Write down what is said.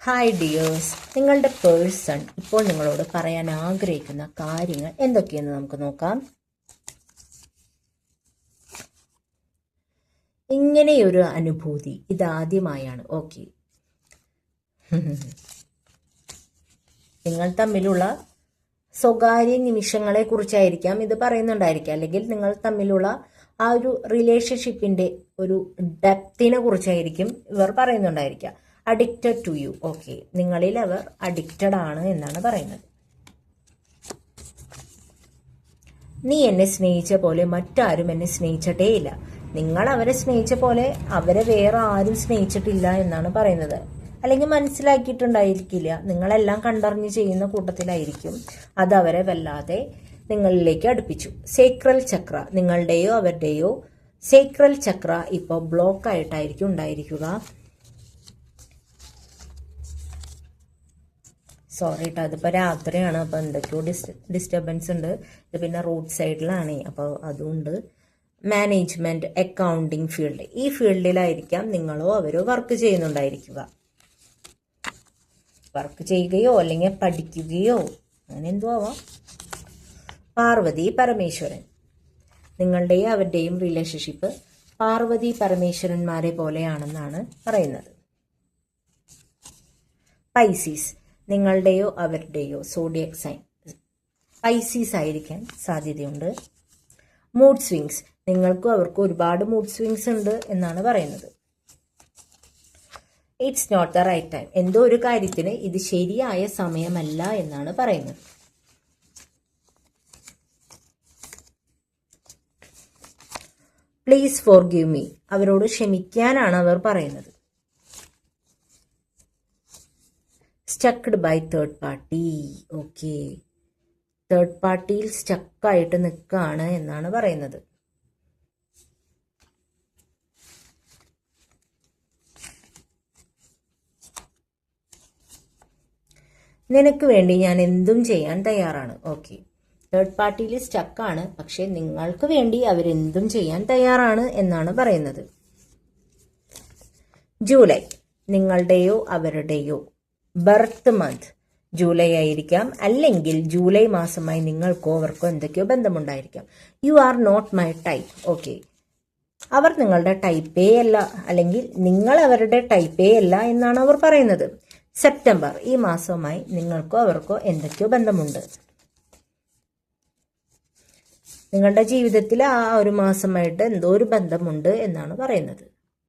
Hi dears, നിങ്ങളുടെ person ഇപ്പോൾ നിങ്ങളോട് പറയാൻ ആഗ്രഹിക്കുന്ന കാര്യങ്ങൾ എന്തൊക്കെയെന്ന് നമുക്ക് നോക്കാം. ഇങ്ങനെയൊരു അനുഭൂതി ഇതാദ്യമായാണ്. ഓക്കെ, നിങ്ങൾ തമ്മിലുള്ള സ്വകാര്യ നിമിഷങ്ങളെ കുറിച്ചായിരിക്കാം ഇത് പറയുന്നുണ്ടായിരിക്കാം, അല്ലെങ്കിൽ നിങ്ങൾ തമ്മിലുള്ള ആ ഒരു റിലേഷൻഷിപ്പിന്റെ ഒരു ഡെപ്തിനെ കുറിച്ചായിരിക്കും ഇവർ പറയുന്നുണ്ടായിരിക്കുക. Addicted to you. ഓക്കെ, നിങ്ങളിൽ അവർ അഡിക്റ്റഡ് ആണ് എന്നാണ് പറയുന്നത്. നീ എന്നെ സ്നേഹിച്ച പോലെ മറ്റാരും എന്നെ സ്നേഹിച്ചിട്ടേ ഇല്ല. നിങ്ങൾ അവരെ സ്നേഹിച്ച പോലെ അവരെ വേറെ ആരും സ്നേഹിച്ചിട്ടില്ല എന്നാണ് പറയുന്നത്. അല്ലെങ്കിൽ മനസ്സിലാക്കിയിട്ടുണ്ടായിരിക്കില്ല, നിങ്ങളെല്ലാം കണ്ടറിഞ്ഞ് ചെയ്യുന്ന കൂട്ടത്തിലായിരിക്കും. അത് അവരെ വല്ലാതെ നിങ്ങളിലേക്ക് അടുപ്പിച്ചു. സേക്രൽ ചക്ര, നിങ്ങളുടെയോ അവരുടെയോ സേക്രൽ ചക്ര ഇപ്പോൾ ബ്ലോക്ക് ആയിട്ടായിരിക്കും ഉണ്ടായിരിക്കുക. സോറി കേട്ടോ, അതിപ്പോൾ രാത്രിയാണ്, അപ്പോൾ എന്തൊക്കെയോ ഡിസ്റ്റർബൻസ് ഉണ്ട്. ഇത് പിന്നെ റോഡ് സൈഡിലാണ്, അപ്പോൾ അതുകൊണ്ട് മാനേജ്മെന്റ്, അക്കൗണ്ടിങ് ഫീൽഡ്, ഈ ഫീൽഡിലായിരിക്കാം നിങ്ങളോ അവരോ വർക്ക് ചെയ്യുന്നുണ്ടായിരിക്കുക. വർക്ക് ചെയ്യുകയോ അല്ലെങ്കിൽ പഠിക്കുകയോ അങ്ങനെ എന്തോ ആവാം. പാർവതി പരമേശ്വരൻ, നിങ്ങളുടെയും അവരുടെയും റിലേഷൻഷിപ്പ് പാർവതി പരമേശ്വരന്മാരെ പോലെയാണെന്നാണ് പറയുന്നത്. പൈസീസ്, നിങ്ങളുടെയോ അവരുടെയോ സോഡിയക് സൈൻ പൈസീസ് ആയിരിക്കാൻ സാധ്യതയുണ്ട്. മൂഡ് സ്വിങ്സ്, നിങ്ങൾക്കും അവർക്കും ഒരുപാട് മൂഡ് സ്വിങ്സ് ഉണ്ട് എന്നാണ് പറയുന്നത്. It's not the right time, എന്തോ ഒരു കാര്യത്തിന് ഇത് ശരിയായ സമയമല്ല എന്നാണ് പറയുന്നത്. പ്ലീസ് ഫോർഗിവ് മീ, അവരോട് ക്ഷമിക്കാനാണ് അവർ പറയുന്നത്. Stucked by third party. Okay, third പാർട്ടിയിൽ സ്റ്റക്കായിട്ട് നിൽക്കുകയാണ് എന്നാണ് പറയുന്നത്. നിനക്ക് വേണ്ടി ഞാൻ എന്തും ചെയ്യാൻ തയ്യാറാണ്. ഓക്കെ, തേർഡ് പാർട്ടിയിൽ സ്റ്റക്കാണ്, പക്ഷെ നിങ്ങൾക്ക് വേണ്ടി അവരെന്തും ചെയ്യാൻ തയ്യാറാണ് എന്നാണ് പറയുന്നത്. ജൂലൈ, നിങ്ങളുടെയോ അവരുടെയോ ബർത്ത് മന്ത് ജൂലൈ ആയിരിക്കാം, അല്ലെങ്കിൽ ജൂലൈ മാസമായി നിങ്ങൾക്കോ അവർക്കോ എന്തൊക്കെയോ ബന്ധമുണ്ടായിരിക്കാം. You are not my type. Okay, അവർ നിങ്ങളുടെ ടൈപ്പേ അല്ല, അല്ലെങ്കിൽ നിങ്ങൾ അവരുടെ ടൈപ്പേ അല്ല എന്നാണ് അവർ പറയുന്നത്. സെപ്റ്റംബർ, ഈ മാസവുമായി നിങ്ങൾക്കോ അവർക്കോ എന്തൊക്കെയോ ബന്ധമുണ്ട്. നിങ്ങളുടെ ജീവിതത്തിൽ ആ ഒരു മാസമായിട്ട് എന്തോ ഒരു ബന്ധമുണ്ട് എന്നാണ് പറയുന്നത്.